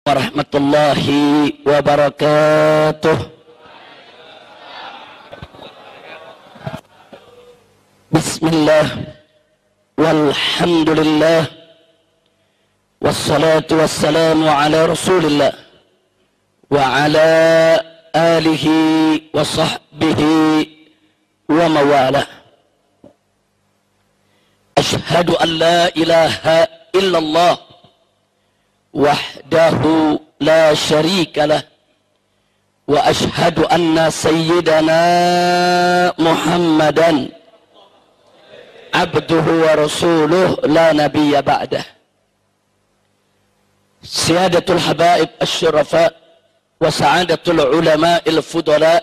warahmatullahi wabarakatuh. Bismillah walhamdulillah wassalatu wassalamu ala rasulillah wa ala alihi wa sahbihi wa mawalah. Ashhadu an la ilaha illallah wahdahu la syarika lah wa ashhadu anna sayyidana Muhammadan abduhu wa rasuluh la nabiyya ba'dah. Siyadatul habaib asy-syurafa wa sa'adatul ulama'il fudala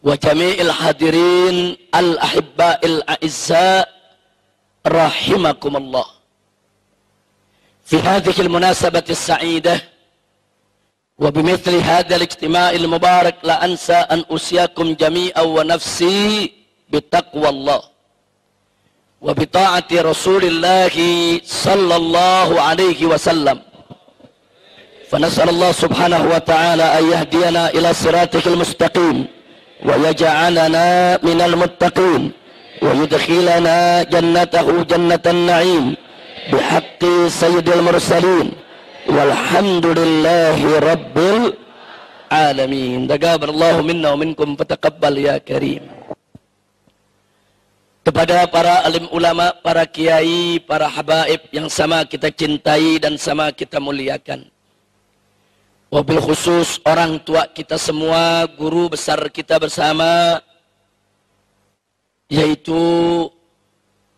wa jami'il hadirin al-ahibba'il a'izza rahimakumullah. في هذه المناسبة السعيدة وبمثل هذا الاجتماع المبارك لا أنسى أن أوصيكم جميعا ونفسي بتقوى الله وبطاعة رسول الله صلى الله عليه وسلم. فنسأل الله سبحانه وتعالى أن يهدينا إلى صراطه المستقيم ويجعلنا من المتقين ويدخلنا جنته جنة النعيم بحق سيد المرسلين والحمد لله رب العالمين. تقبل الله منا ومنكم فتقبل يا كريم. Kepada para alim ulama, para kiai, para habaib yang sama kita cintai dan sama kita muliakan. Wabil khusus orang tua kita semua, guru besar kita bersama, yaitu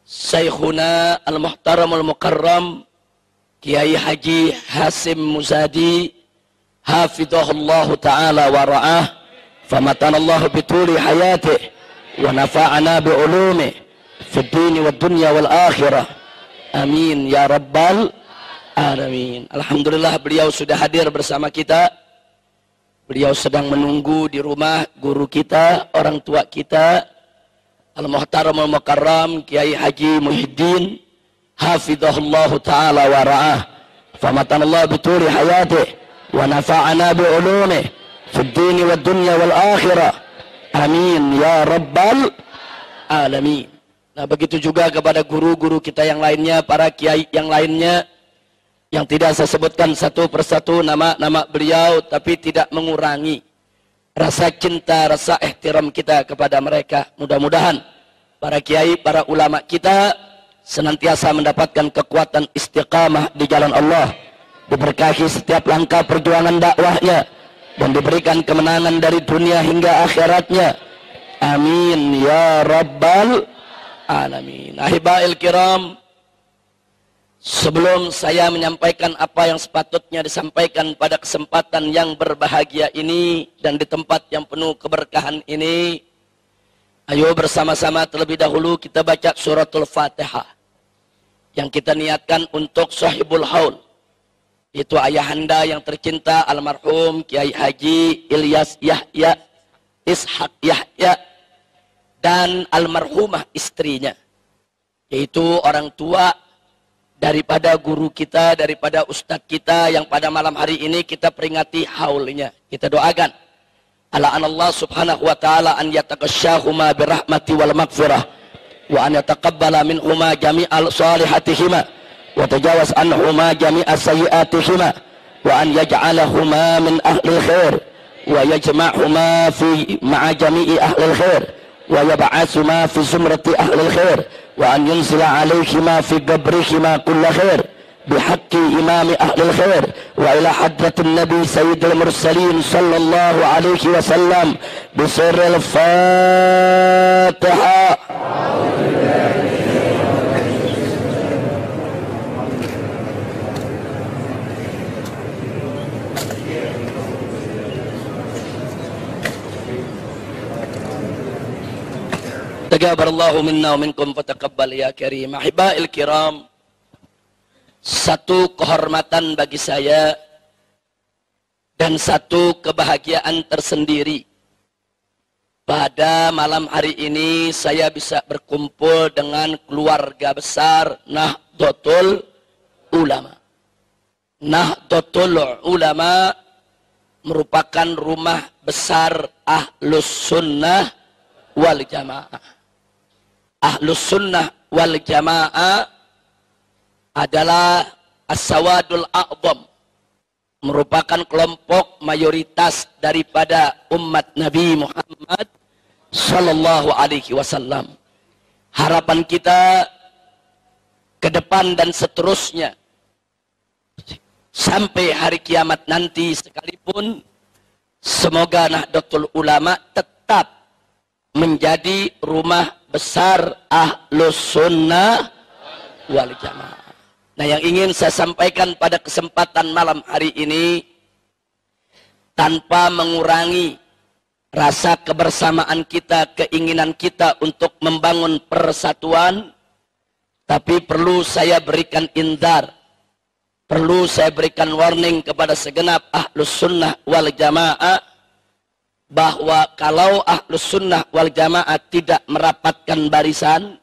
Syekhuna al-Muhtaram al-Mukarram Kiai Haji Hasim Muzadi hafidhahullahu ta'ala wa ra'ah, famatanallahu bituli hayatih wa nafa'ana bi'ulumih fid dini wad dunya wal akhirah, amin ya rabbal alamin. Alhamdulillah beliau sudah hadir bersama kita. Beliau sedang menunggu di rumah guru kita, orang tua kita, Al-Muhtaram Al-Mukarram Kiai Haji Muhyiddin hafidhahullahu ta'ala wa ra'ah, famatanallahu bituli hayatih wa nafa'ana bi'ulumih fid dini wad dunya wal akhirah, amin ya rabbal alamin. Nah, begitu juga kepada guru-guru kita yang lainnya, para kiai yang lainnya yang tidak saya sebutkan satu persatu nama-nama beliau, tapi tidak mengurangi rasa cinta, rasa ihtiram kita kepada mereka. Mudah-mudahan para kiai, para ulama kita senantiasa mendapatkan kekuatan istiqamah di jalan Allah, diberkahi setiap langkah perjuangan dakwahnya, dan diberikan kemenangan dari dunia hingga akhiratnya, amin ya rabbal alamin. Ahibail kiram, sebelum saya menyampaikan apa yang sepatutnya disampaikan pada kesempatan yang berbahagia ini dan di tempat yang penuh keberkahan ini, ayo bersama-sama terlebih dahulu kita baca suratul Fatihah yang kita niatkan untuk sahibul haul, itu ayahanda yang tercinta almarhum Kiai Haji Ilyas Yahya Ishak Yahya dan almarhumah istrinya, yaitu orang tua daripada guru kita, daripada ustadz kita yang pada malam hari ini kita peringati haulnya. Kita doakan Allah subhanahu wa ta'ala an yataqasyahuma birahmati wal maghfirah wa an yataqabbala minhuma jami'al salihatihima wa tajawaz anhuma jami'as sayyiatihima wa an yaj'alahuma min ahlil khair wa yajma'huma fi ma'a jami'i ahlil khair wa yab'atsuma fi zumrati ahlil khair wa an yunzila alaihima fi qabrihima kulla khair bihaqqi imami ahlil khair wa ila hadratin nabi sayyidil mursalin sallallahu alaihi wasallam bisirril Fatihah. Taqabbalallahu minna wa minkum fataqabbal ya karim. Ahibail kiram, satu kehormatan bagi saya dan satu kebahagiaan tersendiri pada malam hari ini saya bisa berkumpul dengan keluarga besar Nahdlatul Ulama. Nahdlatul Ulama merupakan rumah besar Ahlus Sunnah wal Jamaah. Ahlus Sunnah wal Jamaah adalah as-sawadul a'zam, merupakan kelompok mayoritas daripada umat Nabi Muhammad sallallahu alaihi wasallam. Harapan kita ke depan dan seterusnya sampai hari kiamat nanti sekalipun, semoga Nahdlatul Ulama tetap menjadi rumah besar Ahlus Sunnah wal Jamaah. Nah, yang ingin saya sampaikan pada kesempatan malam hari ini, tanpa mengurangi rasa kebersamaan kita, keinginan kita untuk membangun persatuan, tapi perlu saya berikan indar, perlu saya berikan warning kepada segenap Ahlus Sunnah wal Jamaah, bahwa kalau Ahlus Sunnah wal Jamaah tidak merapatkan barisan,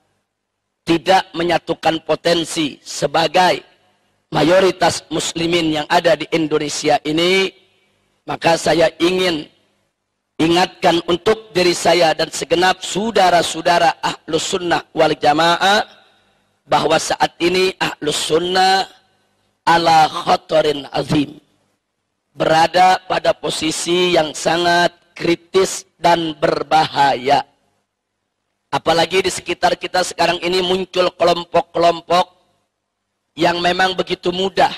tidak menyatukan potensi sebagai mayoritas muslimin yang ada di Indonesia ini, maka saya ingin ingatkan untuk diri saya dan segenap saudara-saudara Ahlus Sunnah wal Jamaah, bahwa saat ini Ahlus Sunnah ala khatarin azim, berada pada posisi yang sangat kritis dan berbahaya. Apalagi di sekitar kita sekarang ini muncul kelompok-kelompok yang memang begitu mudah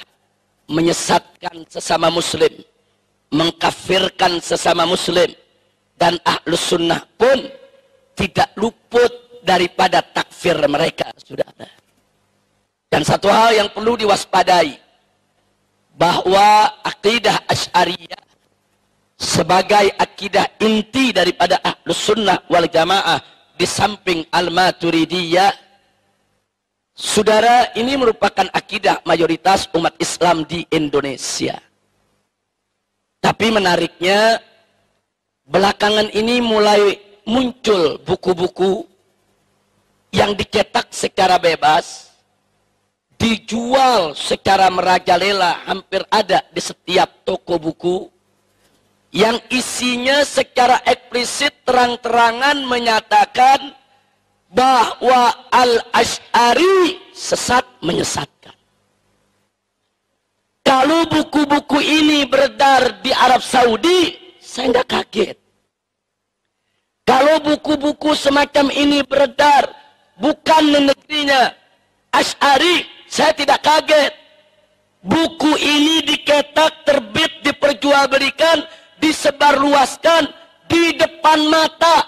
menyesatkan sesama muslim, mengkafirkan sesama muslim, dan Ahlus Sunnah pun tidak luput daripada takfir mereka, saudara. Dan satu hal yang perlu diwaspadai, bahwa akidah Asy'ariyah sebagai akidah inti daripada Ahlus Sunnah wal Jamaah di samping Al-Maturidiyah, saudara, ini merupakan akidah mayoritas umat Islam di Indonesia. Tapi menariknya, belakangan ini mulai muncul buku-buku yang dicetak secara bebas, dijual secara merajalela, hampir ada di setiap toko buku, yang isinya secara eksplisit terang-terangan menyatakan bahwa Al-Asy'ari sesat menyesatkan. Kalau buku-buku ini beredar di Arab Saudi, saya nggak kaget. Kalau buku-buku semacam ini beredar bukan di negerinya Asy'ari, saya tidak kaget. Buku ini diketak, terbit, diperjualbelikan, disebarluaskan di depan mata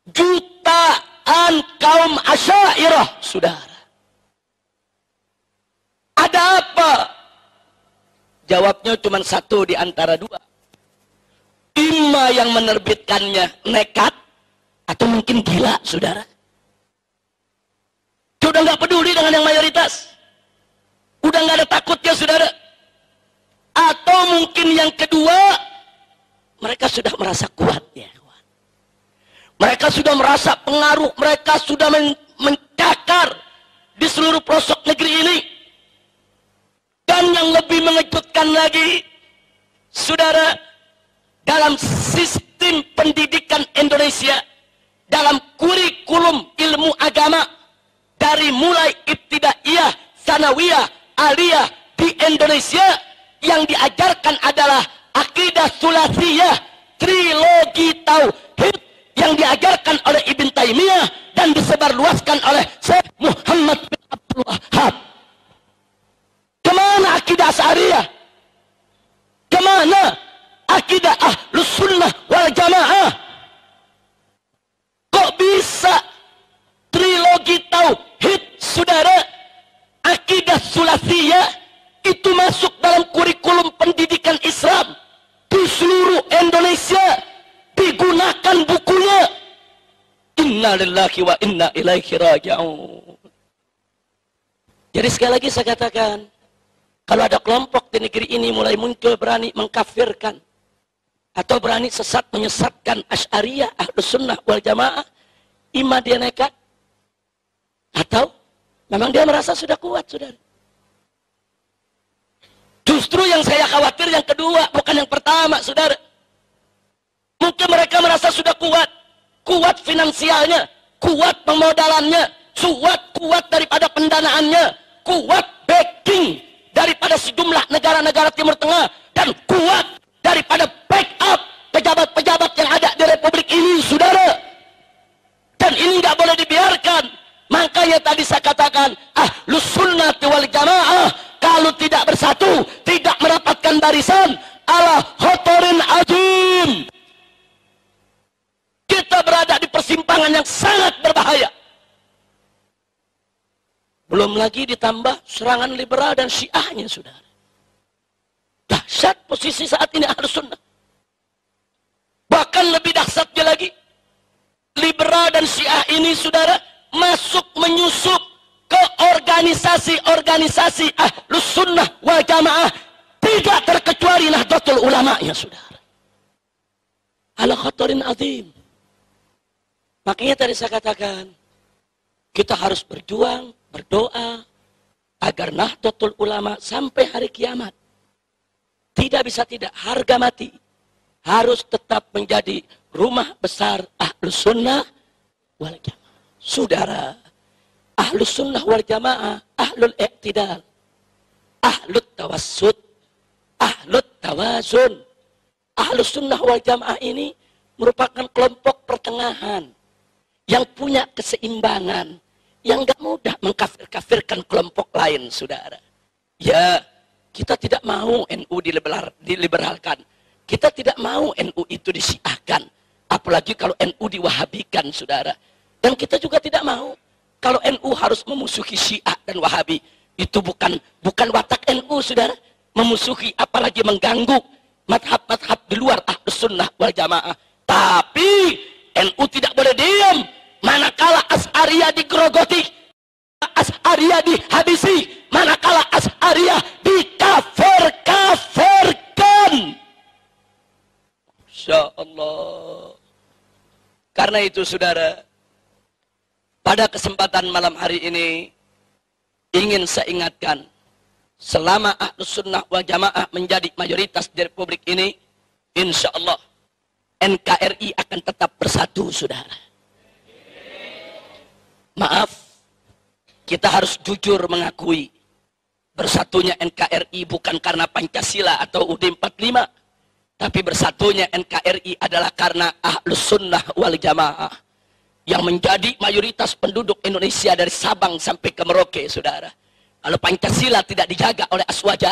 jutaan kaum Asy'ariyah, saudara. Ada apa? Jawabnya cuma satu di antara dua. Imma yang menerbitkannya nekat, atau mungkin gila, saudara. Sudah nggak peduli dengan yang mayoritas, udah nggak ada takutnya, saudara. Atau mungkin yang kedua, mereka sudah merasa kuat, ya. Mereka sudah merasa pengaruh, mereka sudah mencakar di seluruh pelosok negeri ini. Dan yang lebih mengejutkan lagi, saudara, dalam sistem pendidikan Indonesia, dalam kurikulum ilmu agama, dari mulai ibtidaiyah, sanawiyah, aliyah di Indonesia, yang diajarkan adalah akidah sulasiyah, trilogi tauhid, yang diajarkan oleh Ibn Taimiyah dan disebarluaskan oleh Syekh Muhammad bin Abdul Wahhab. Kemana akidah Asy'ariyah? Kemana akidah Ahlus Sunnah wal Jamaah? Kok bisa trilogi tauhid, saudara, akidah sulasiyah itu masuk dalam kurikulum pendidikan Islam di seluruh Indonesia, digunakan bukunya? Inna lillahi wa inna ilaihi raji'un. Jadi sekali lagi saya katakan, kalau ada kelompok di negeri ini mulai muncul berani mengkafirkan atau berani sesat menyesatkan Asy'ariyah, Ahlus Sunnah wal Jamaah, imma dia nekat atau memang dia merasa sudah kuat, saudara. Justru yang saya khawatir yang kedua, bukan yang pertama, saudara. Mungkin mereka merasa sudah kuat. Kuat finansialnya, kuat pemodalannya, kuat daripada pendanaannya, kuat backing daripada sejumlah negara-negara Timur Tengah, dan kuat daripada backup pejabat-pejabat yang ada di Republik ini, saudara. Dan ini nggak boleh dibiarkan. Makanya tadi saya katakan, Ahlus Sunnati wal Jamaah kalau tidak bersatu, tidak merapatkan barisan, ala khotorin azim. Kita berada di persimpangan yang sangat berbahaya. Belum lagi ditambah serangan liberal dan syiahnya, saudara. Dahsyat posisi saat ini Ahlus Sunnah. Bahkan lebih dahsyatnya lagi, liberal dan syiah ini, saudara, masuk menyusup ke organisasi-organisasi Ahlus Sunnah wal Jamaah, tidak terkecuali Nahdlatul Ulama, ya saudara. Ala khatarin azim. Makanya tadi saya katakan, kita harus berjuang, berdoa agar Nahdlatul Ulama sampai hari kiamat tidak bisa tidak, harga mati harus tetap menjadi rumah besar Ahlus Sunnah wal Jamaah. Saudara, Ahlus Sunnah wal Jamaah, Ahlul Iqtidal, Ahlut Tawassut, Ahlut Tawazun. Ahlus Sunnah wal Jamaah ini merupakan kelompok pertengahan yang punya keseimbangan, yang gak mudah mengkafir-kafirkan kelompok lain, saudara. Ya, kita tidak mau NU diliberalkan. Kita tidak mau NU itu disiahkan. Apalagi kalau NU diwahabikan, saudara. Dan kita juga tidak mau kalau NU harus memusuhi Syiah dan Wahabi. Itu bukan watak NU, saudara. Memusuhi, apalagi mengganggu madhab-madhab di luar Ahlus Sunnah wal Jamaah. Tapi NU tidak boleh diam manakala Asy'ariyah digerogoti, Asy'ariyah dihabisi, manakala Asy'ariyah dikafir-kafirkan. Insya Allah. Karena itu, saudara, pada kesempatan malam hari ini ingin saya ingatkan, selama Ahlus Sunnah wal Jamaah menjadi mayoritas di Republik ini, insya Allah NKRI akan tetap bersatu, saudara. Maaf, kita harus jujur mengakui, bersatunya NKRI bukan karena Pancasila atau UUD 45, tapi bersatunya NKRI adalah karena Ahlus Sunnah wal Jamaah yang menjadi mayoritas penduduk Indonesia dari Sabang sampai ke Merauke, saudara. Kalau Pancasila tidak dijaga oleh Aswaja,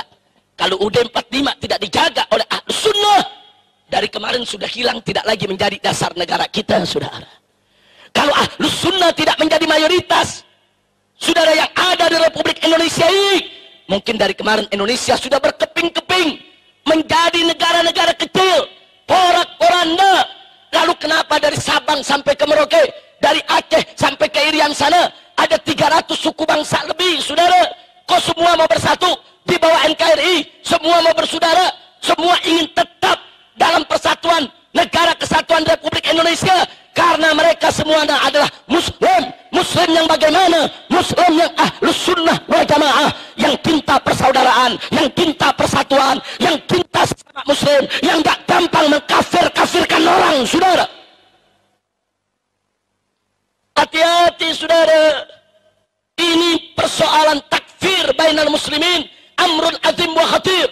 kalau UUD 45 tidak dijaga oleh Ahlus Sunnah, dari kemarin sudah hilang, tidak lagi menjadi dasar negara kita, saudara. Kalau Ahlus Sunnah tidak menjadi mayoritas, saudara, yang ada di Republik Indonesia ini, mungkin dari kemarin Indonesia sudah berkeping-keping menjadi negara-negara kecil, porak-poranda. Lalu kenapa dari Sabang sampai ke Merauke, dari Aceh sampai ke Irian sana, ada 300 suku bangsa lebih, saudara. Kok semua mau bersatu di bawah NKRI? Semua mau bersaudara, semua ingin tetap dalam persatuan negara kesatuan Republik Indonesia. Karena mereka semua adalah Muslim. Muslim yang bagaimana? Muslim yang Ahlus Sunnah wal Jamaah, yang cinta persaudaraan, yang cinta persatuan, yang cinta sesama Muslim, yang gak gampang mengkafir-kafirkan orang, saudara. Hati-hati, saudara. Ini persoalan takfir bainal muslimin, amrun azim wa khatir.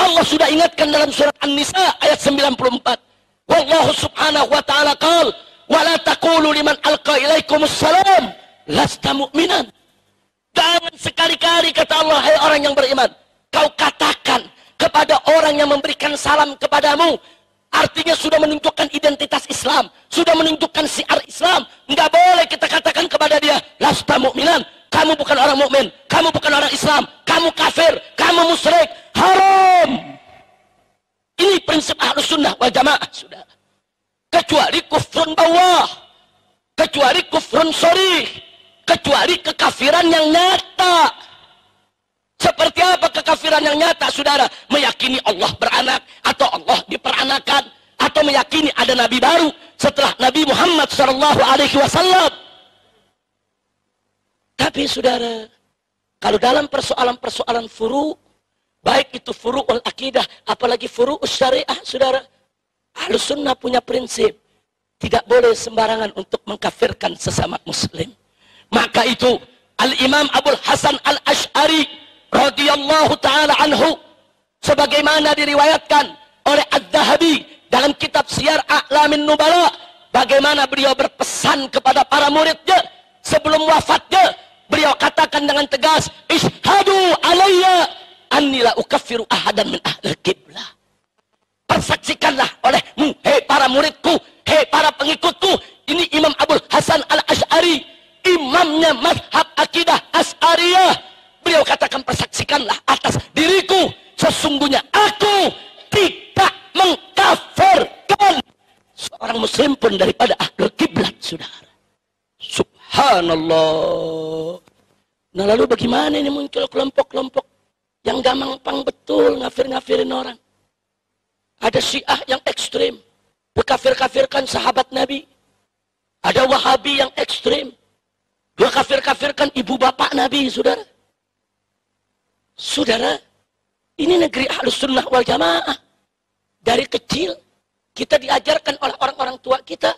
Allah sudah ingatkan dalam surat An-Nisa ayat 94. Wallahu subhanahu wa ta'ala qala wala taqulu liman alqa ilaikumus salam lasta mu'minan. Jangan sekali-kali, kata Allah, hai orang yang beriman, kau katakan kepada orang yang memberikan salam kepadamu, artinya sudah menunjukkan identitas Islam, sudah menunjukkan syiar Islam. Enggak boleh kita katakan kepada dia lasta mu'minan, kamu bukan orang mukmin, kamu bukan orang Islam, kamu kafir, kamu musyrik, haram. Ini prinsip Ahlus Sunnah wal Jamaah, saudara. Kecuali kufrun bawah, kecuali kufrun sharih, kecuali kekafiran yang nyata. Seperti apa kekafiran yang nyata, saudara? Meyakini Allah beranak, atau Allah diperanakan, atau meyakini ada nabi baru setelah Nabi Muhammad SAW. Tapi, saudara, kalau dalam persoalan-persoalan furu, Baik itu furu'ul akidah, apalagi furu'us syariah, saudara. Ahlus sunnah punya prinsip, tidak boleh sembarangan untuk mengkafirkan sesama muslim. Maka itu Al-Imam Abul Hasan Al-Ash'ari radhiyallahu ta'ala anhu, sebagaimana diriwayatkan oleh Az-Zahabi dalam kitab Siyar A'lamin Nubala, bagaimana beliau berpesan kepada para muridnya sebelum wafatnya. Beliau katakan dengan tegas, "Ishhadu alayya anni la ukaffiru ahadan min ahlil qiblah." Persaksikanlah olehmu, hei para muridku, hei para pengikutku. Ini Imam Abul Hasan Al-Ash'ari, imamnya mazhab akidah Asy'ariyah. Beliau katakan, persaksikanlah atas diriku, sesungguhnya aku tidak mengkafirkan seorang muslim pun daripada ahlul kiblat, saudara. Subhanallah. Nah lalu bagaimana ini muncul kelompok-kelompok yang gampang betul ngafir-ngafirin orang. Ada Syiah yang ekstrim, mengkafir-kafirkan sahabat Nabi. Ada Wahabi yang ekstrim, dia kafir-kafirkan ibu bapak Nabi, saudara. Saudara, ini negeri Ahlus Sunnah wal Jamaah. Dari kecil kita diajarkan oleh orang-orang tua kita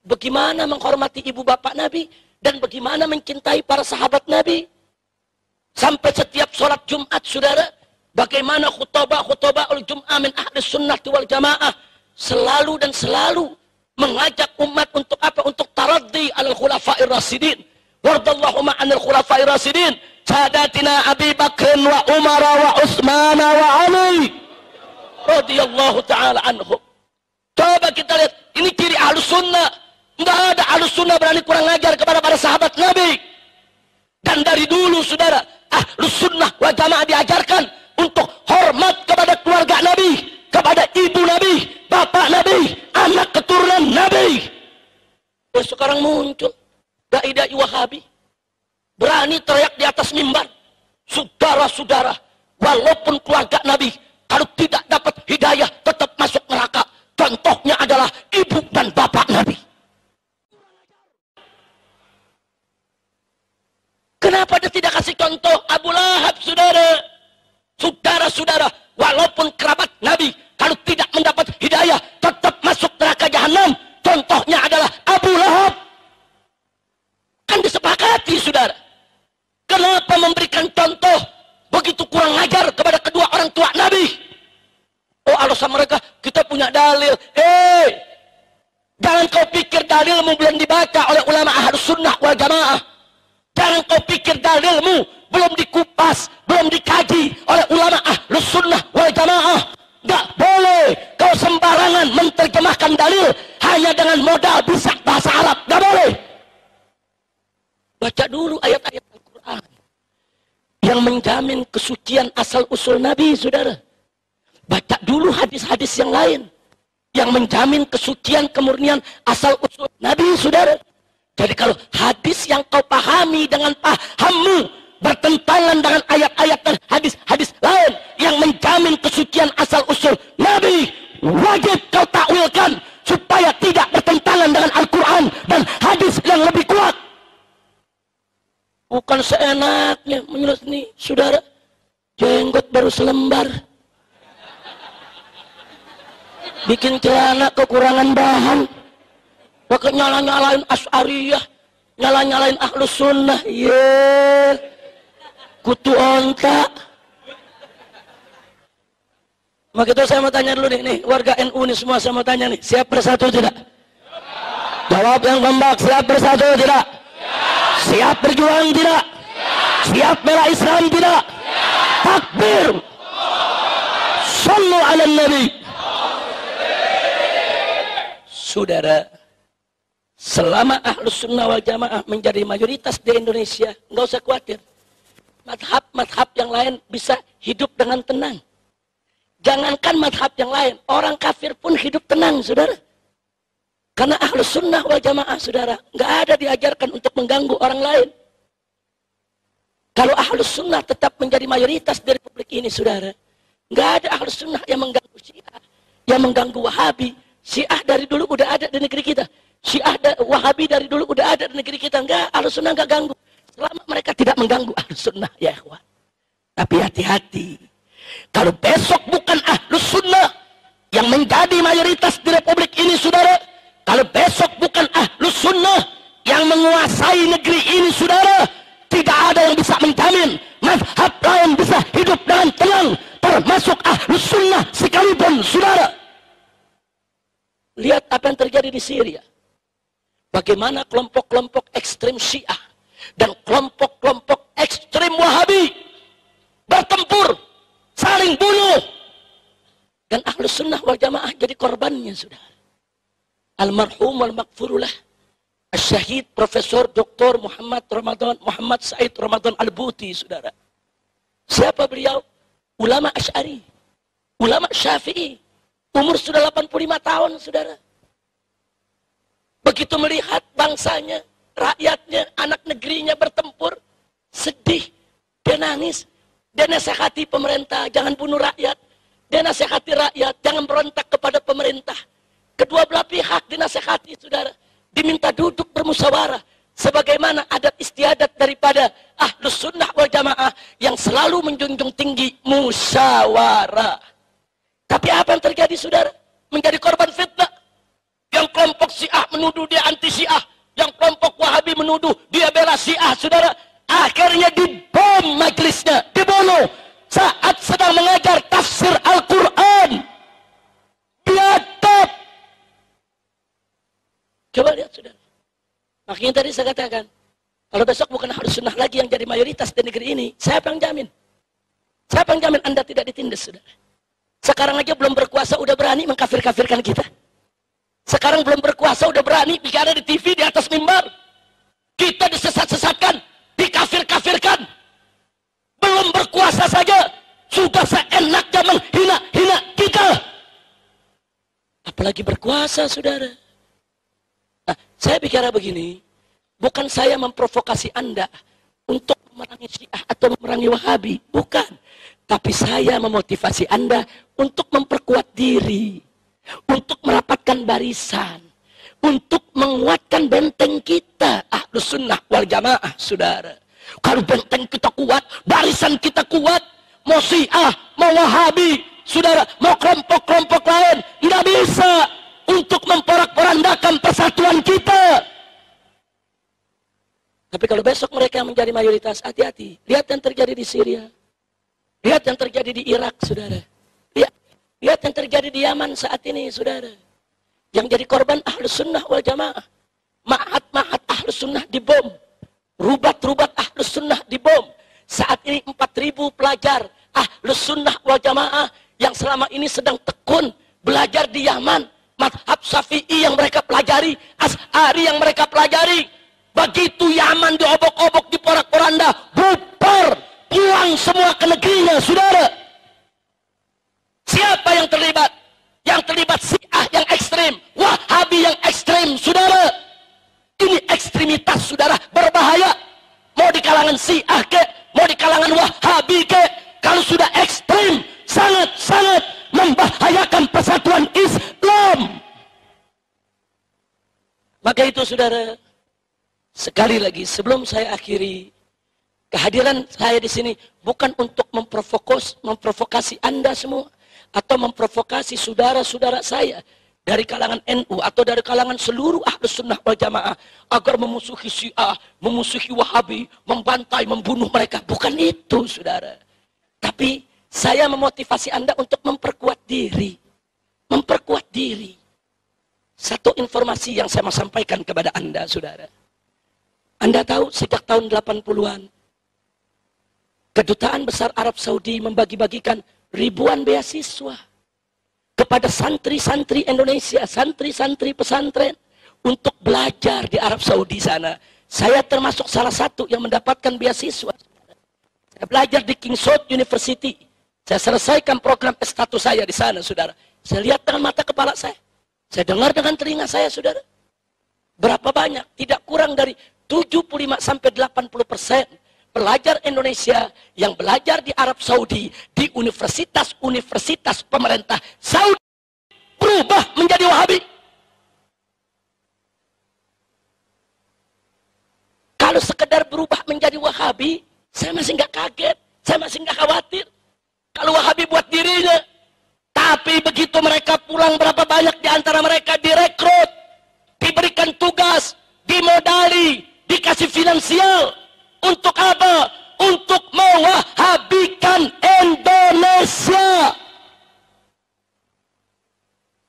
bagaimana menghormati ibu bapak Nabi dan bagaimana mencintai para sahabat Nabi. Sampai setiap sholat Jumat, saudara, bagaimana khutbah al-Jum'ah min Ahlus Sunnah wal Jamaah selalu dan selalu mengajak umat untuk apa? Untuk taraddi al-khulafa'ir rasidin. Wardallahu ma'anil khulafa'ir rasidin. Sadatina Abi Bakr wa Umar wa Utsman wa Ali radhiyallahu ta'ala anhum. Coba kita lihat, ini ciri Ahlus Sunnah. Enggak ada Ahlus Sunnah berani kurang ajar kepada para sahabat Nabi. Dan dari dulu, saudara, Ahlus Sunnah wal Jamaah diajarkan untuk hormat kepada keluarga Nabi, kepada ibu Nabi, bapak Nabi, anak keturunan Nabi. Sekarang muncul dai-dai Wahabi berani teriak di atas mimbar, saudara-saudara, walaupun keluarga Nabi kalau tidak dapat hidayah tetap masuk neraka. Contohnya adalah ibu dan bapak Nabi. Kenapa dia tidak kasih contoh Abu Lahab, saudara? Saudara-saudara, walaupun kerabat Nabi kalau tidak mendapat hidayah tetap masuk neraka jahanam. Contohnya adalah Abu Lahab. Kan disepakati, saudara. Kenapa memberikan contoh begitu kurang ajar kepada kedua orang tua Nabi? Oh, alasan mereka, kita punya dalil. Jangan kau pikir dalilmu belum dibaca oleh ulama Ahlus Sunnah wal Jamaah. Jangan kau pikir dalilmu belum dikupas, belum dikaji oleh ulama Ahlus Sunnah wal Jamaah. Gak boleh kau sembarangan menerjemahkan dalil hanya dengan modal bisa bahasa Arab. Gak boleh. Baca dulu ayat-ayat Al-Quran yang menjamin kesucian asal-usul Nabi, saudara. Baca dulu hadis-hadis yang lain yang menjamin kesucian kemurnian asal-usul Nabi, saudara. Jadi kalau hadis yang kau pahami dengan pahammu bertentangan dengan ayat-ayat dan hadis-hadis lain yang menjamin kesucian asal-usul Nabi, wajib kau takwilkan supaya tidak bertentangan dengan Al-Quran dan hadis yang lebih kuat. Bukan seenaknya menyulut nih, saudara. Jenggot baru selembar, bikin celana kekurangan bahan, pakai nyala-nyalain Asy'ariyah, nyala-nyalain Ahlus Sunnah. Kutu onta. Maka itu saya mau tanya dulu nih, warga NU nih semua, saya mau tanya nih, siap bersatu tidak? Jawab yang kompak, siap bersatu tidak? Siap berjuang tidak? Siap bela Islam tidak? Takbir. Shallu ala Nabi. Saudara, selama Ahlus Sunnah wal Jamaah menjadi mayoritas di Indonesia, nggak usah khawatir. Madhab-madhab yang lain bisa hidup dengan tenang. Jangankan madhab yang lain, orang kafir pun hidup tenang, saudara. Karena Ahlus Sunnah wal Jamaah, saudara, nggak ada diajarkan untuk mengganggu orang lain. Kalau Ahlus Sunnah tetap menjadi mayoritas di Republik ini, saudara, nggak ada Ahlus Sunnah yang mengganggu Syiah, yang mengganggu Wahabi. Syiah dari dulu udah ada di negeri kita. Wahabi dari dulu udah ada di negeri kita. Nggak, Ahlus Sunnah nggak ganggu. Selama mereka tidak mengganggu Ahlus Sunnah, ya ikhwan. Tapi hati-hati. Kalau besok bukan Ahlus Sunnah yang menjadi mayoritas di Republik ini, saudara, kalau besok bukan Ahlus Sunnah yang menguasai negeri ini, saudara, tidak ada yang bisa menjamin mazhab lain bisa hidup dengan tenang, termasuk Ahlus Sunnah sekalipun, saudara. Lihat apa yang terjadi di Syria. Bagaimana kelompok-kelompok ekstrem Syiah dan kelompok-kelompok ekstrem Wahabi bertempur, saling bunuh, dan Ahlus Sunnah wal Jamaah jadi korbannya, saudara. Almarhum wal maghfurullah Syahid Profesor Dr. Muhammad Said Ramadan Al-Buti, saudara. Siapa beliau? Ulama Asy'ari, ulama Syafi'i, umur sudah 85 tahun, saudara. Begitu melihat bangsanya, rakyatnya, anak negerinya bertempur, sedih, dia nangis, dia nasihati pemerintah, jangan bunuh rakyat. Dia nasihati rakyat, jangan berontak kepada pemerintah. Kedua belah pihak dinasihati, saudara. Diminta duduk bermusyawarah. Sebagaimana adat istiadat daripada Ahlus Sunnah wal Jamaah yang selalu menjunjung tinggi musyawarah. Tapi apa yang terjadi, saudara? Menjadi korban fitnah. Yang kelompok Syiah menuduh dia anti Syiah. Yang kelompok Wahabi menuduh dia bela Syiah, saudara. Akhirnya dibom majelisnya, dibunuh saat sedang mengajar tafsir Al-Quran. Biadab. Coba lihat, saudara. Makanya tadi saya katakan, kalau besok bukan Ahlus Sunnah lagi yang jadi mayoritas di negeri ini, siapa yang jamin? Siapa yang jamin Anda tidak ditindas, saudara? Sekarang aja belum berkuasa udah berani mengkafir-kafirkan kita. Sekarang belum berkuasa udah berani bicara di TV, di atas mimbar. Kita disesat-sesatkan, dikafir-kafirkan. Belum berkuasa saja sudah seenaknya menghina-hina kita. Apalagi berkuasa, saudara. Nah, saya bicara begini, bukan saya memprovokasi Anda untuk memerangi Syiah atau memerangi Wahabi, bukan. Tapi saya memotivasi Anda untuk memperkuat diri, untuk merapatkan barisan, untuk menguatkan benteng kita, Ahlus Sunnah wal Jamaah, saudara. Kalau benteng kita kuat, barisan kita kuat, mau Syiah, mau Wahabi, saudara, mau kelompok-kelompok lain, nggak bisa untuk memporak-porandakan persatuan kita. Tapi kalau besok mereka menjadi mayoritas, hati-hati. Lihat yang terjadi di Syria. Lihat yang terjadi di Irak, saudara. Lihat yang terjadi di Yaman saat ini, saudara. Yang jadi korban Ahlus Sunnah wal Jamaah. Ma'had Ahlus Sunnah dibom. Rubat-rubat Ahlus Sunnah dibom. Saat ini 4.000 pelajar Ahlus Sunnah wal Jamaah yang selama ini sedang tekun belajar di Yaman. Mazhab Syafi'i yang mereka pelajari, Asy'ari yang mereka pelajari. Begitu Yaman diobok-obok, diporak-poranda, bubar, pulang semua ke negerinya, saudara. Siapa yang terlibat? Yang terlibat Syiah yang ekstrim, Wahabi yang ekstrim, saudara. Ini ekstremitas, saudara, berbahaya. Mau di kalangan Syiah ke, mau di kalangan Wahabi ke, kalau sudah ekstrim, sangat-sangat membahayakan persatuan Islam. Maka itu, saudara, sekali lagi sebelum saya akhiri, kehadiran saya di sini bukan untuk memprovokasi Anda semua atau memprovokasi saudara-saudara saya dari kalangan NU atau dari kalangan seluruh Ahlus Sunnah wal Jamaah agar memusuhi Syiah, memusuhi Wahabi, membantai, membunuh mereka. Bukan itu, saudara. Tapi saya memotivasi Anda untuk memperkuat diri. Memperkuat diri. Satu informasi yang saya mau sampaikan kepada Anda, saudara. Anda tahu sejak tahun 80-an, Kedutaan Besar Arab Saudi membagi-bagikan ribuan beasiswa kepada santri-santri Indonesia, santri-santri pesantren untuk belajar di Arab Saudi sana. Saya termasuk salah satu yang mendapatkan beasiswa. Saya belajar di King Saud University. Saya selesaikan program S1 saya di sana, saudara. Saya lihat dengan mata kepala saya. Saya dengar dengan telinga saya, saudara. Berapa banyak? Tidak kurang dari 75 sampai 80% pelajar Indonesia yang belajar di Arab Saudi, di universitas-universitas pemerintah Saudi, berubah menjadi Wahabi. Kalau sekedar berubah menjadi Wahabi, saya masih nggak kaget, saya masih nggak khawatir. kalau Wahabi buat dirinya. Tapi begitu mereka pulang, berapa banyak di antara mereka direkrut, diberikan tugas, dimodali, dikasih finansial. Untuk apa? Untuk mewahabikan Indonesia.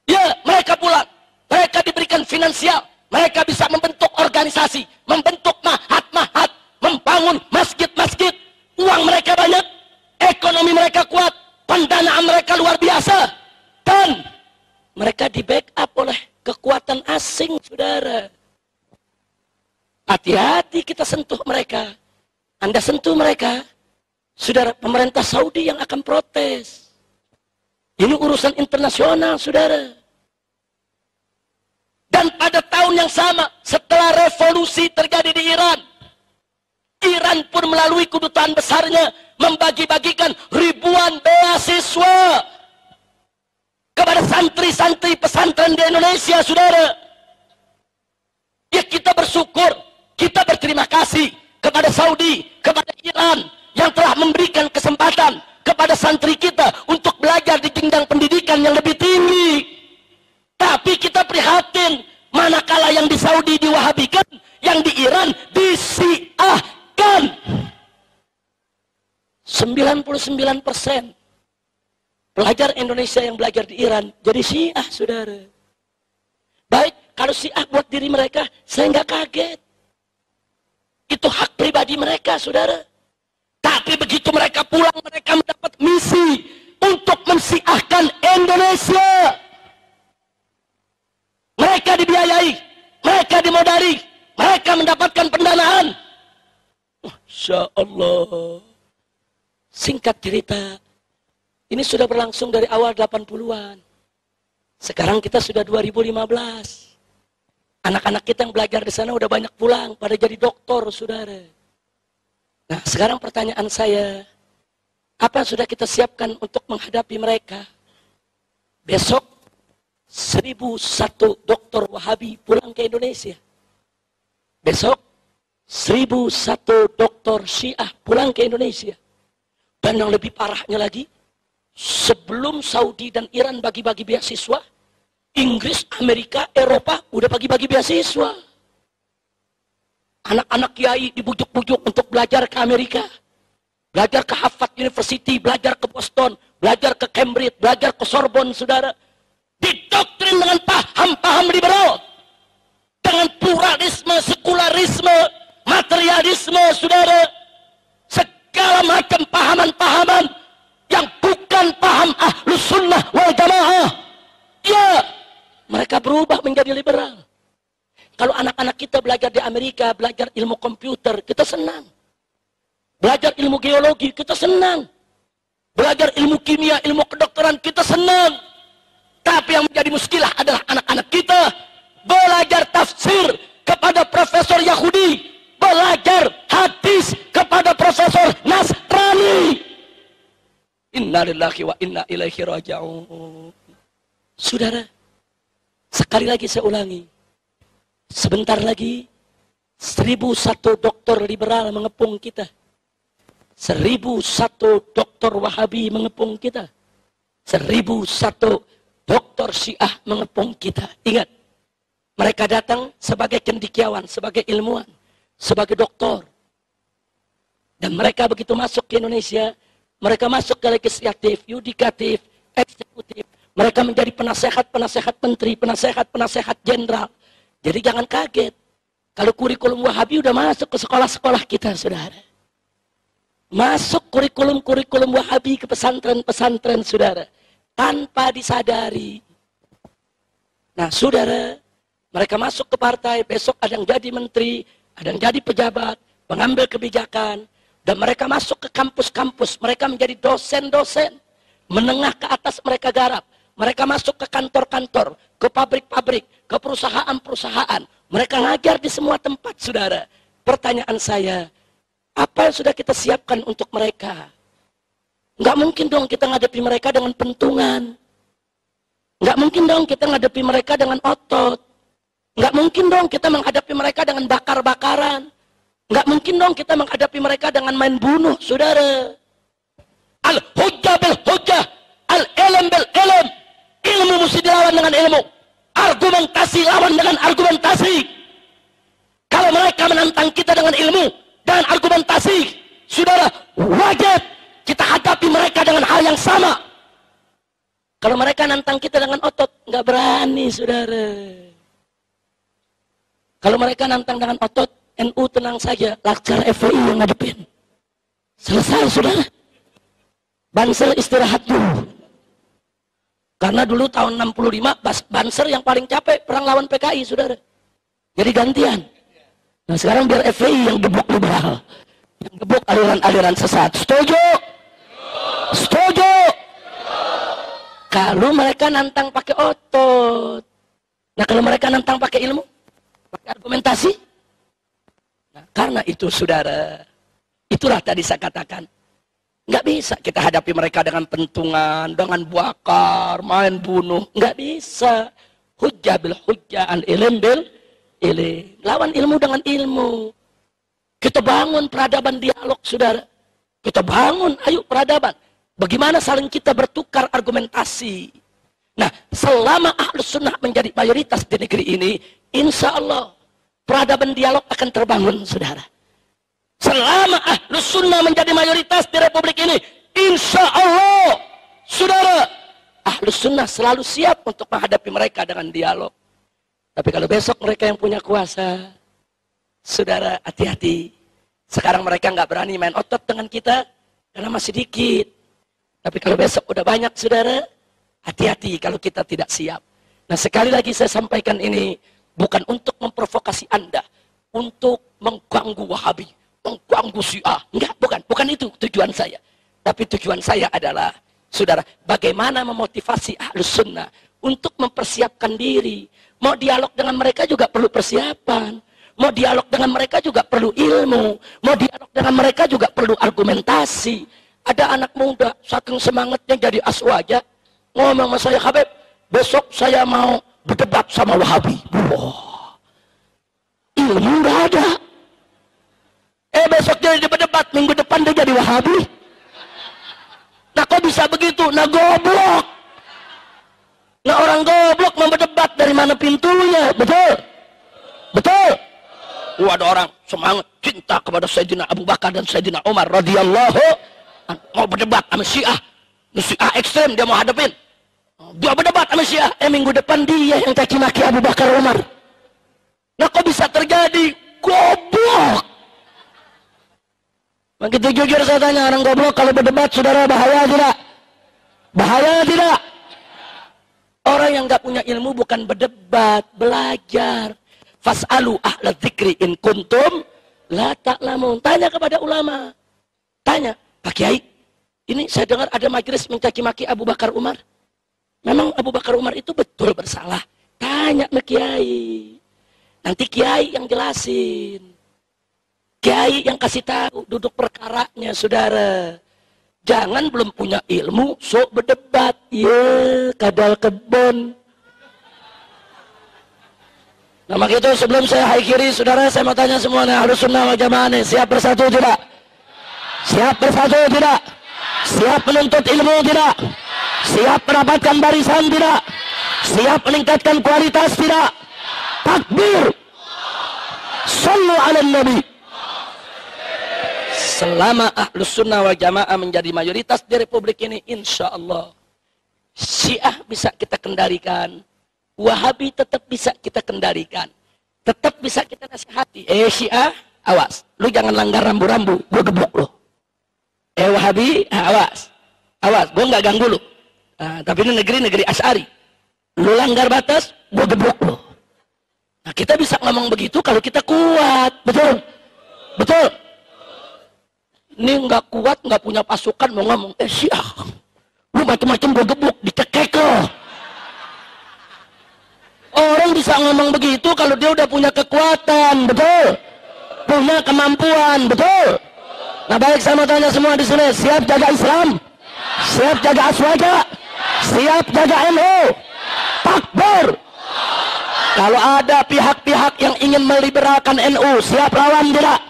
Ya, mereka pulang. Mereka diberikan finansial. Mereka bisa membentuk organisasi, membentuk mahat-mahat, membangun masjid-masjid. Uang mereka banyak, ekonomi mereka kuat, pendanaan mereka luar biasa. Dan mereka di backup oleh kekuatan asing, saudara. Hati-hati kita sentuh mereka. Anda sentuh mereka, saudara, pemerintah Saudi yang akan protes. Ini urusan internasional, saudara. Dan pada tahun yang sama, setelah revolusi terjadi di Iran, Iran pun melalui kedutaan besarnya membagi-bagikan ribuan beasiswa kepada santri-santri pesantren di Indonesia, saudara. Ya, kita bersyukur, kita berterima kasih kepada Saudi, kepada Iran yang telah memberikan kesempatan kepada santri kita untuk belajar di jenjang pendidikan yang lebih tinggi. Tapi kita prihatin, manakala yang di Saudi diwahabikan, yang di Iran disiahkan. 99% pelajar Indonesia yang belajar di Iran jadi Syiah, saudara. Baik, kalau Syiah buat diri mereka, saya nggak kaget. Itu hak pribadi mereka, saudara. Tapi begitu mereka pulang, mereka mendapat misi untuk mensiahkan Indonesia. Mereka dibiayai, mereka dimodali, mereka mendapatkan pendanaan. Masya Allah. Singkat cerita, ini sudah berlangsung dari awal 80-an. Sekarang kita sudah 2015. Anak-anak kita yang belajar di sana udah banyak pulang, pada jadi doktor, saudara. Nah, sekarang pertanyaan saya, apa yang sudah kita siapkan untuk menghadapi mereka? Besok 1001 dokter Wahabi pulang ke Indonesia. Besok 1001 dokter Syiah pulang ke Indonesia. Dan yang lebih parahnya lagi, sebelum Saudi dan Iran bagi-bagi beasiswa, Inggris, Amerika, Eropa udah bagi-bagi beasiswa. Anak-anak kiai dibujuk-bujuk untuk belajar ke Amerika, belajar ke Harvard University, belajar ke Boston, belajar ke Cambridge, belajar ke Sorbonne, saudara. Didoktrin dengan paham-paham liberal, dengan pluralisme, sekularisme, materialisme, saudara. Segala macam pahaman-pahaman yang bukan paham Ahlus Sunnah wal Jamaah. Ya, mereka berubah menjadi liberal. Kalau anak-anak kita belajar di Amerika, belajar ilmu komputer, kita senang. Belajar ilmu geologi, kita senang. Belajar ilmu kimia, ilmu kedokteran, kita senang. Tapi yang menjadi muskilah adalah anak-anak kita belajar tafsir kepada profesor Yahudi, belajar hadis kepada profesor Nasrani. Inna lillahi wa inna ilaihi raji'un. Saudara, sekali lagi saya ulangi, sebentar lagi 1001 dokter liberal mengepung kita, 1001 dokter Wahabi mengepung kita, 1001 dokter Syiah mengepung kita. Ingat, mereka datang sebagai cendekiawan, sebagai ilmuwan, sebagai doktor. Dan mereka begitu masuk ke Indonesia, mereka masuk ke legislatif, yudikatif, eksekutif. Mereka menjadi penasehat-penasehat menteri, penasehat-penasehat jenderal. Jadi jangan kaget kalau kurikulum Wahabi udah masuk ke sekolah-sekolah kita, saudara. Masuk kurikulum-kurikulum Wahabi ke pesantren-pesantren, saudara, tanpa disadari. Nah, saudara, mereka masuk ke partai, besok ada yang jadi menteri, ada yang jadi pejabat, pengambil kebijakan, dan mereka masuk ke kampus-kampus, mereka menjadi dosen-dosen, menengah ke atas mereka garap, mereka masuk ke kantor-kantor, ke pabrik-pabrik, ke perusahaan-perusahaan, mereka ngajar di semua tempat, saudara. Pertanyaan saya, apa yang sudah kita siapkan untuk mereka? Nggak mungkin dong kita ngadepi mereka dengan pentungan, nggak mungkin dong kita ngadepi mereka dengan otot, nggak mungkin dong kita menghadapi mereka dengan bakar-bakaran. Nggak mungkin dong kita menghadapi mereka dengan main bunuh, saudara. Al-hujjah bil hujjah, al-ilm bil ilm. Ilmu mesti dilawan dengan ilmu. Argumentasi lawan dengan argumentasi. Kalau mereka menantang kita dengan ilmu dan argumentasi, saudara, wajib kita hadapi mereka dengan hal yang sama. Kalau mereka nantang kita dengan otot, nggak berani, saudara. Kalau mereka nantang dengan otot, NU tenang saja, Laskar FPI yang ngadepin. Selesai, saudara. Banser istirahat dulu. Karena dulu tahun 65, Banser yang paling capek perang lawan PKI, saudara. Jadi gantian. Nah sekarang biar FPI yang gebuk liberal. Yang gebuk aliran-aliran sesat. Setuju? Setuju? Kalau mereka nantang pakai otot. Nah kalau mereka nantang pakai ilmu, pakai argumentasi. Nah, karena itu saudara, itulah tadi saya katakan. Nggak bisa kita hadapi mereka dengan pentungan, dengan bakar, main bunuh. Nggak bisa. Hujjah bil hujjah, al-ilm bil ilm. Lawan ilmu dengan ilmu. Kita bangun peradaban dialog, saudara. Kita bangun, ayo peradaban. Bagaimana saling kita bertukar argumentasi. Nah, selama Ahlus Sunnah menjadi mayoritas di negeri ini, insya Allah peradaban dialog akan terbangun, saudara. Selama Ahlus Sunnah menjadi mayoritas di Republik ini, insya Allah, saudara, Ahlus Sunnah selalu siap untuk menghadapi mereka dengan dialog. Tapi kalau besok mereka yang punya kuasa, saudara, hati-hati. Sekarang mereka nggak berani main otot dengan kita karena masih dikit. Tapi kalau besok udah banyak, saudara, hati-hati kalau kita tidak siap. Nah, sekali lagi saya sampaikan ini bukan untuk memprovokasi Anda, untuk mengganggu Wahabi, mengganggu Syiah. Enggak, bukan itu tujuan saya. Tapi tujuan saya adalah, saudara, bagaimana memotivasi Ahlus Sunnah untuk mempersiapkan diri. Mau dialog dengan mereka juga perlu persiapan. Mau dialog dengan mereka juga perlu ilmu. Mau dialog dengan mereka juga perlu argumentasi. Ada anak muda, saking semangatnya jadi aswaja, ngomong sama saya, Habib, besok saya mau berdebat sama Wahabi. Wah, ilmu nggak ada. Besok dia berdebat, minggu depan dia jadi Wahabi. Nah kok bisa begitu? Nah goblok. Nah orang goblok mau berdebat, dari mana pintunya? Betul? Betul? Ada orang semangat cinta kepada Sayyidina Abu Bakar dan Sayyidina Umar radhiyallahu, mau berdebat sama Syiah. Syiah ekstrem dia mau hadapin. Dia berdebat sama Syiah. Minggu depan dia yang caci maki Abu Bakar Umar. Nah kok bisa terjadi? Goblok. Begitu jujur saya tanya, orang goblok kalau berdebat, saudara, bahaya tidak? Bahaya tidak? Orang yang nggak punya ilmu bukan berdebat, belajar. Fas'alu ahla dzikri in kuntum la ta'lamun. Tanya kepada ulama. Tanya, Pak Kiai, ini saya dengar ada majelis mencaci maki Abu Bakar Umar. Memang Abu Bakar Umar itu betul bersalah? Tanya ke Kiai. Nanti Kiai yang jelasin. Kiai yang kasih tahu duduk perkaranya, saudara. Jangan belum punya ilmu, sok berdebat. Ya, kadal kebon. Nah, maka itu sebelum saya haikiri, saudara, saya mau tanya semuanya, Ahlus Sunnah wal Jamaah nih, siap bersatu tidak? Siap bersatu tidak? Siap menuntut ilmu tidak? Siap mendapatkan barisan tidak? Siap meningkatkan kualitas tidak? Takbir! Sallu ala Nabi. Selama Ahlus Sunnah wal Jamaah menjadi mayoritas di Republik ini, insya Allah Syiah bisa kita kendalikan, Wahabi tetap bisa kita kendalikan, tetap bisa kita nasihati. Syiah, awas, lu jangan langgar rambu-rambu, gue gebuk lu. Wahabi, awas, gue nggak ganggu lu. Nah, tapi ini negeri Asy'ari, lu langgar batas, gue gebuk lu. Nah, kita bisa ngomong begitu kalau kita kuat, betul, betul. Ini nggak kuat, nggak punya pasukan, mau ngomong, Syiah, lu macam-macam gue gebuk, dicekek lo. Orang bisa ngomong begitu kalau dia udah punya kekuatan, betul, punya kemampuan, betul. Nah baik, saya mau tanya semua di sini, siap jaga Islam, siap jaga Aswaja, siap jaga NU, takbir. Kalau ada pihak-pihak yang ingin meliberalkan NU, siap lawan tidak?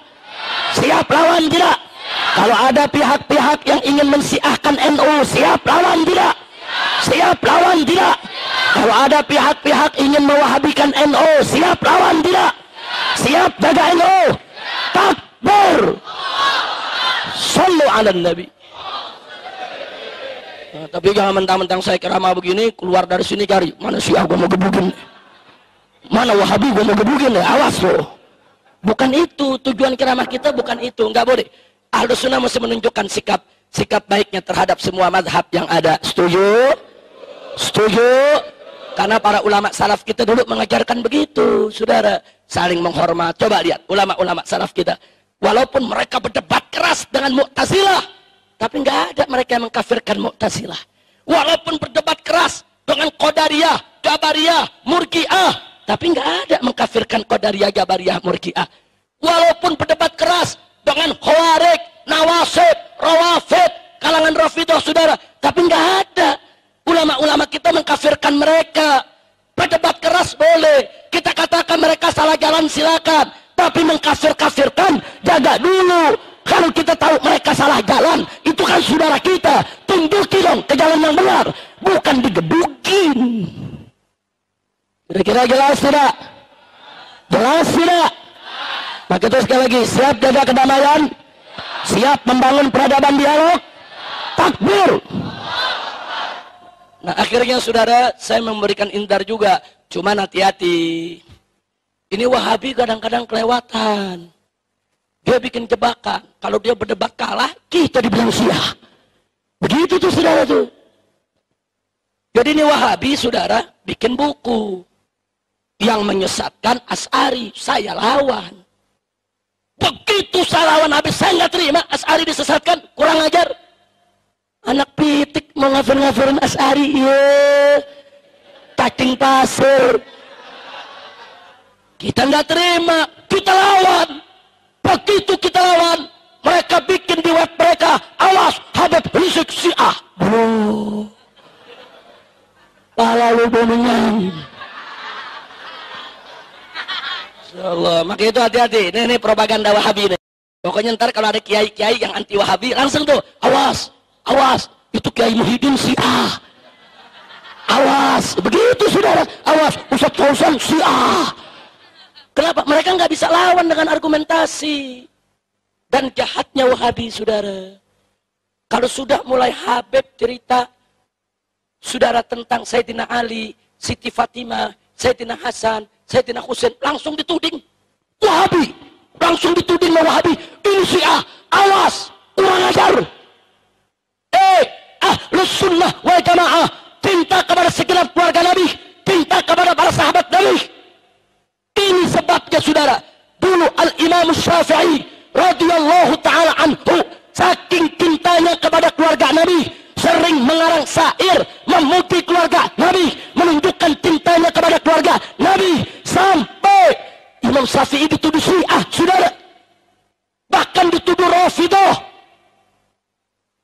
Siap lawan tidak? Kalau ada pihak-pihak yang ingin mensiahkan NU, siap lawan tidak? Siap lawan tidak? Kalau ada pihak-pihak ingin mewahabikan NU, siap lawan tidak? Siap jaga NU? Takbir. Sallu ala Nabi. Nah, tapi jangan mentang-mentang saya ceramah begini, keluar dari sini cari mana Syiah gua mau gebukin, mana Wahabi gua mau gebukin ya, awas loh. Bukan itu tujuan ceramah kita, bukan itu, nggak boleh. Ahlus Sunnah mesti menunjukkan sikap baiknya terhadap semua mazhab yang ada. Setuju? Setuju? Karena para ulama salaf kita dulu mengajarkan begitu, saudara, saling menghormat. Coba lihat ulama-ulama salaf kita, walaupun mereka berdebat keras dengan Mu'tazilah, tapi nggak ada mereka yang mengkafirkan Mu'tazilah. Walaupun berdebat keras dengan Qadariyah, Jabariyah, Murji'ah, tapi nggak ada mengkafirkan Qadariyah, Jabariyah, Murji'ah. Walaupun berdebat keras dengan Khawarij, Nawasib, Rawafid, kalangan Rafidah, saudara, tapi nggak ada ulama-ulama kita mengkafirkan mereka. Berdebat keras boleh, kita katakan mereka salah jalan silakan, tapi mengkafir-kafirkan jaga dulu. Kalau kita tahu mereka salah jalan, itu kan saudara kita, tunjuki dong ke jalan yang benar, bukan digebukin. Kira-kira jelas tidak? Jelas tidak? Maka itu sekali lagi, siap jaga kedamaian, siap membangun peradaban dialog, takbir. Nah akhirnya saudara, saya memberikan indar juga, cuman hati-hati. Ini Wahabi kadang-kadang kelewatan. Dia bikin jebakan. Kalau dia berdebat kalah, kita dibilang Syiah. Begitu tuh saudara tuh. Jadi ini Wahabi saudara bikin buku yang menyesatkan Asy'ari. Saya lawan. Begitu saya lawan habis, saya nggak terima Asy'ari disesatkan. Kurang ajar. Anak pitik mau ngafir-ngafirin Asy'ari. Iya. Cacing pasir. Kita nggak terima. Kita lawan. Begitu kita lawan, mereka bikin di web mereka, awas Habib Rizik Syiah. Bro, pala lu boningan. Insyaallah, maka itu hati-hati. Ini propaganda Wahabi nih. Pokoknya ntar kalau ada kiai-kiai yang anti Wahabi, langsung tuh, awas, awas, itu Kiai Muhyiddin Syiah. Awas, begitu saudara, awas, Ustadz Fauzan Syiah. Kenapa? Mereka nggak bisa lawan dengan argumentasi. Dan jahatnya Wahabi, saudara. Kalau sudah mulai Habib cerita, saudara, tentang Sayyidina Ali, Siti Fatimah, Sayyidina Hasan, Sayyidina Husain, langsung dituding Wahabi. Langsung dituding Wahabi. Ini Syiah, awas, kurang ajar. Ahlus Sunnah wal Jamaah, cinta kepada segenap keluarga Nabi, cinta kepada para sahabat Nabi. Ini sebabnya saudara, dulu Al-Imam Syafi'i radhiyallahu ta'ala anhu, saking cintanya kepada keluarga Nabi, sering mengarang syair memuji keluarga Nabi, menunjukkan cintanya kepada keluarga Nabi, sampai Imam Syafi'i dituduh Syiah, saudara. Bahkan dituduh Rafidah.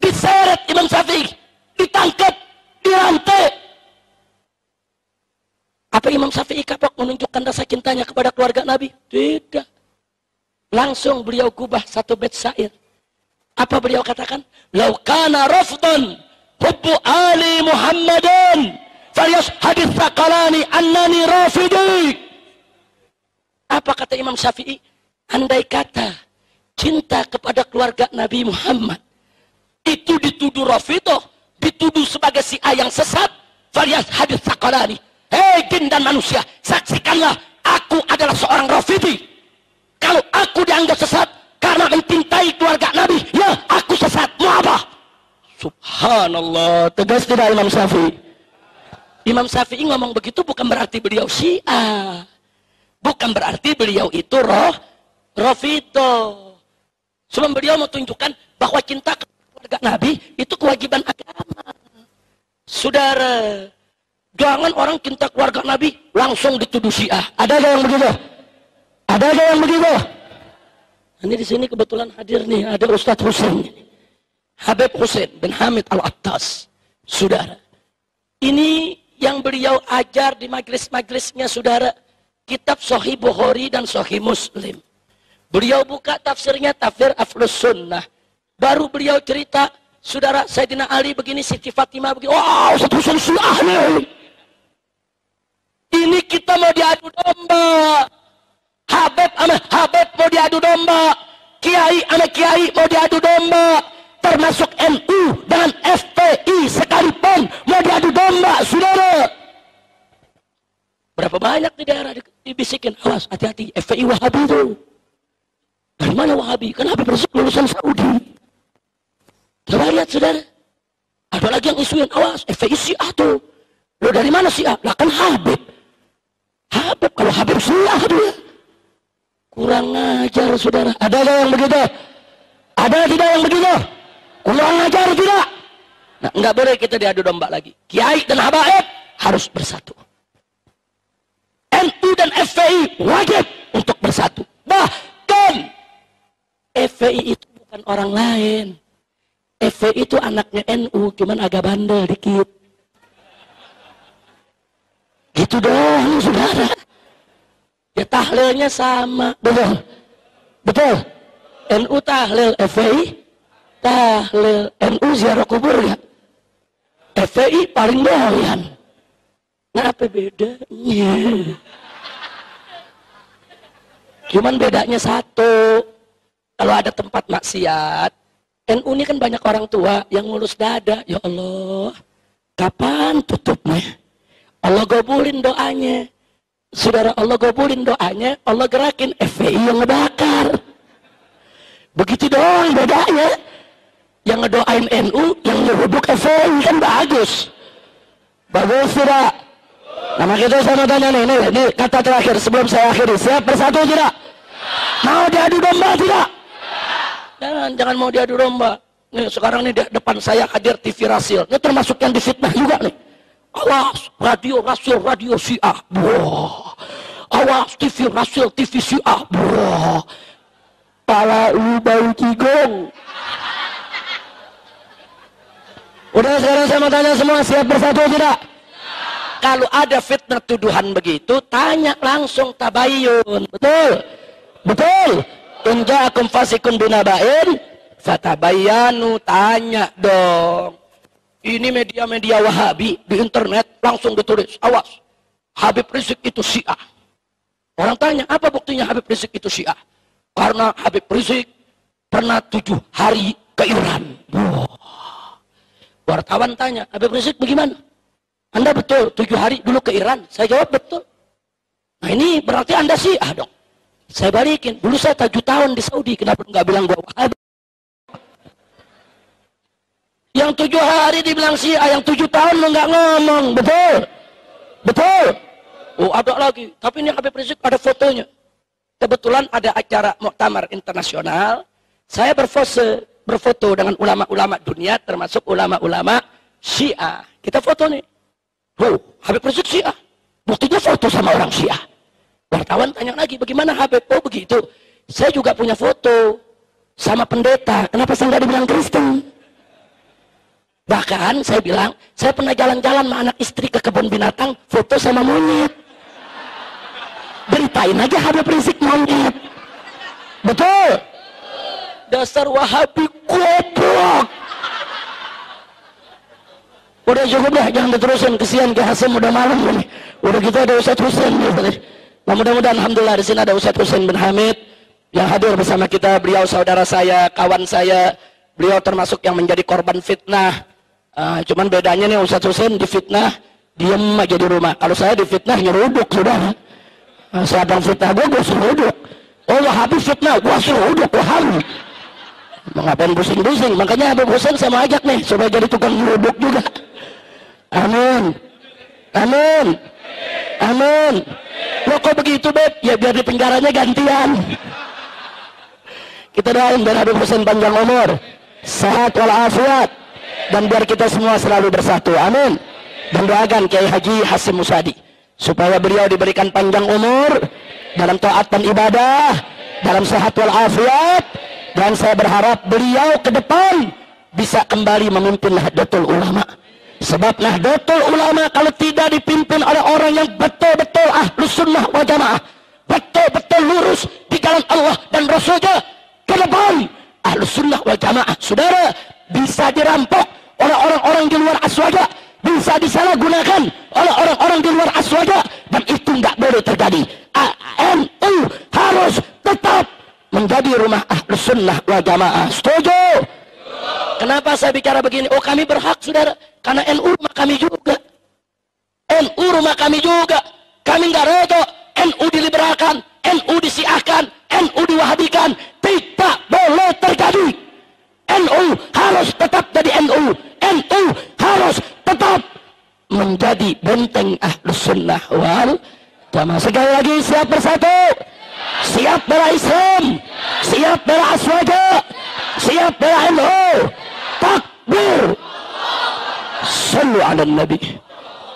Diseret Imam Syafi'i, ditangkap, dirantai. Apa Imam Syafi'i kapok menunjukkan rasa cintanya kepada keluarga Nabi? Tidak. Langsung beliau gubah satu bait syair. Apa beliau katakan? Lau kana rafdan hubbu ali Muhammadin falyashhadits thaqalani annani rafidi. Apa kata Imam Syafi'i? Andai kata cinta kepada keluarga Nabi Muhammad itu dituduh Rafidah, dituduh sebagai Syiah yang sesat, falyashhadits thaqalani. Hei jin dan manusia, saksikanlah aku adalah seorang Rafidi. Kalau aku dianggap sesat karena mencintai keluarga Nabi, ya aku sesat. Mau apa? Subhanallah, tegas tidak Imam Syafi'i? Imam Syafi'i ngomong begitu bukan berarti beliau Syiah. Bukan berarti beliau itu Rafidah. Sebab beliau mau tunjukkan bahwa cinta keluarga Nabi itu kewajiban agama. Saudara, jangan orang cinta keluarga Nabi langsung dituduh Syiah. Ada yang begitu? Ada yang begitu? Ini di sini kebetulan hadir nih, ada Ustadz Husain, Habib Husain bin Hamid Al-Attas. Saudara, ini yang beliau ajar di majlis-majlisnya, saudara, kitab Sahih Bukhari dan Sahih Muslim. Beliau buka tafsirnya, tafsir Ahlus Sunnah. Baru beliau cerita, saudara Sayyidina Ali begini, Siti Fatimah begini. Wow, Ustaz Husain Syiah nih. Ini kita mau diadu domba. Habib sama Habib mau diadu domba. Kiai sama Kiai mau diadu domba. Termasuk NU dengan FPI sekalipun mau diadu domba, saudara. Berapa banyak di daerah dibisikin, awas, hati-hati, FPI Wahabi itu. Dari mana Wahabi? Kan Habib Rizik lulusan Saudi. Coba lihat, saudara. Ada lagi yang isuin, awas, FPI Syiah tuh. Lo dari mana Syiah? Lah kan Habib. Habib, kalau Habib Syiah dia. Kurang ajar, saudara. Ada gak yang begitu? Ada tidak yang begitu? Kurang ajar tidak? Nah, nggak boleh kita diadu domba lagi. Kiai dan habaib harus bersatu. NU dan FPI wajib untuk bersatu. Bahkan FPI itu bukan orang lain. FPI itu anaknya NU, cuman agak bandel dikit. Gitu doang, saudara. Ya tahlilnya sama, betul? Betul? NU tahlil, FPI tahlil. NU ziarah kubur ya? FPI paling doyan. Nah, apa bedanya? Cuman bedanya satu. Kalau ada tempat maksiat, NU ini kan banyak orang tua yang ngulus dada. Ya Allah, kapan tutupnya? Allah gabulin doanya. Saudara, Allah gabulin doanya, Allah gerakin FPI yang ngebakar. Begitu doang bedanya. Yang ngedoain NU, yang ngerubuk FPI kan bagus. Bagus tidak? Nama kita saya mau tanya nih, ini kata terakhir sebelum saya akhiri. Siap bersatu tidak? Mau diadu domba tidak? Jangan mau diadu domba. Nih sekarang nih di depan saya hadir TV Rasil. Ini termasuk yang difitnah juga nih. Awas radio Rasil, radio Syiah. Wah. Awas TV Rasil, TV Syiah. Wah. Pala lu bau cigong. Udah, sekarang saya mau tanya semua, siap bersatu tidak? Kalau ada fitnah tuduhan begitu, tanya langsung tabayyun. Betul? Betul? In ja'akum fasikun binaba'in fatabayyanu, tanya dong. Ini media-media Wahabi di internet langsung ditulis, awas, Habib Rizik itu Syiah. Orang tanya, apa buktinya Habib Rizik itu Syiah? Karena Habib Rizik pernah 7 hari ke Iran. Wow. Wartawan tanya, Habib Rizik bagaimana? Anda betul 7 hari dulu ke Iran? Saya jawab betul. Nah ini berarti Anda Syiah dong. Saya balikin, dulu saya 7 tahun di Saudi, kenapa nggak bilang gua Wahabi? Yang 7 hari dibilang Syiah, yang 7 tahun lo nggak ngomong, betul? Betul? Oh ada lagi, tapi ini Habib Rizik ada fotonya. Kebetulan ada acara muktamar internasional, saya berfoto dengan ulama-ulama dunia, termasuk ulama-ulama Syiah. Kita foto nih. Oh, Habib Rizik Syiah. Buktinya foto sama orang Syiah. Wartawan tanya lagi, bagaimana Habib? Oh begitu. Saya juga punya foto sama pendeta. Kenapa saya nggak dibilang Kristen? Bahkan saya bilang, saya pernah jalan-jalan sama anak istri ke kebun binatang, foto sama monyet. Beritain aja Habib Rizik monyet. Betul? Dasar Wahabi goblok. Udah cukup dah, jangan diterusin, kesian ke Hasim, udah malam nih. Udah gitu ada Ustaz Husain gitu. Nah, mudah-mudahan alhamdulillah di sini ada Ustaz Husain bin Hamid yang hadir bersama kita. Beliau saudara saya, kawan saya. Beliau termasuk yang menjadi korban fitnah. Cuman bedanya nih Ustaz Husain difitnah diem aja di rumah. Kalau saya difitnah nyeruduk, saudara. Siapa yang fitnah gue seruduk. Oh Wahabi fitnah, gue seruduk, Wahabi. Ngapain pusing-pusing? Makanya Habib Husain saya mau ajak nih supaya jadi tukang nyeruduk juga. Amin. Amin. Amin. Lo kok begitu, Beb? Ya biar di penjaranya gantian. Kita doain biar Habib Husain panjang umur, sehat walafiat, dan biar kita semua selalu bersatu. Amin. Dan doakan Kiai Haji Hasim Musadi supaya beliau diberikan panjang umur dalam taat dan ibadah, dalam sehat walafiat, dan saya berharap beliau ke depan bisa kembali memimpin Nahdlatul Ulama. Sebab Nahdlatul Ulama kalau tidak dipimpin oleh orang yang betul-betul ahlus sunnah wal jamaah, betul-betul lurus di jalan Allah dan Rasulnya, ke depan ahlus Ahlus Sunnah wal Jamaah. Saudara, bisa dirampok oleh orang-orang di luar aswaja, bisa disalahgunakan oleh orang-orang di luar aswaja, dan itu nggak boleh terjadi. NU harus tetap menjadi rumah Ahlus Sunnah wal Jamaah. Setuju? Kenapa saya bicara begini? Oh, kami berhak, saudara, karena NU rumah kami juga. NU rumah kami juga. Kami nggak reda NU diliberalkan, NU disiahkan, NU diwahabikan. Tidak boleh terjadi. NU harus tetap jadi NU. NU harus tetap menjadi benteng Ahlus Sunnah wal Jamaah. Sekali lagi, siap bersatu, siap bela Islam, siap bela aswaja, siap bela NU. Takbir. Sallu ala Nabi.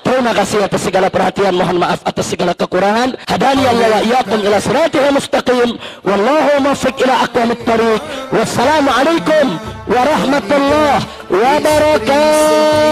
Terima kasih atas segala perhatian, mohon maaf atas segala kekurangan. Hadani Allah wa iyyakum ila siratal mustaqim. Wallahu muwaffiq ila aqwamit thariq. Wassalamu alaikum warahmatullahi wabarakatuh.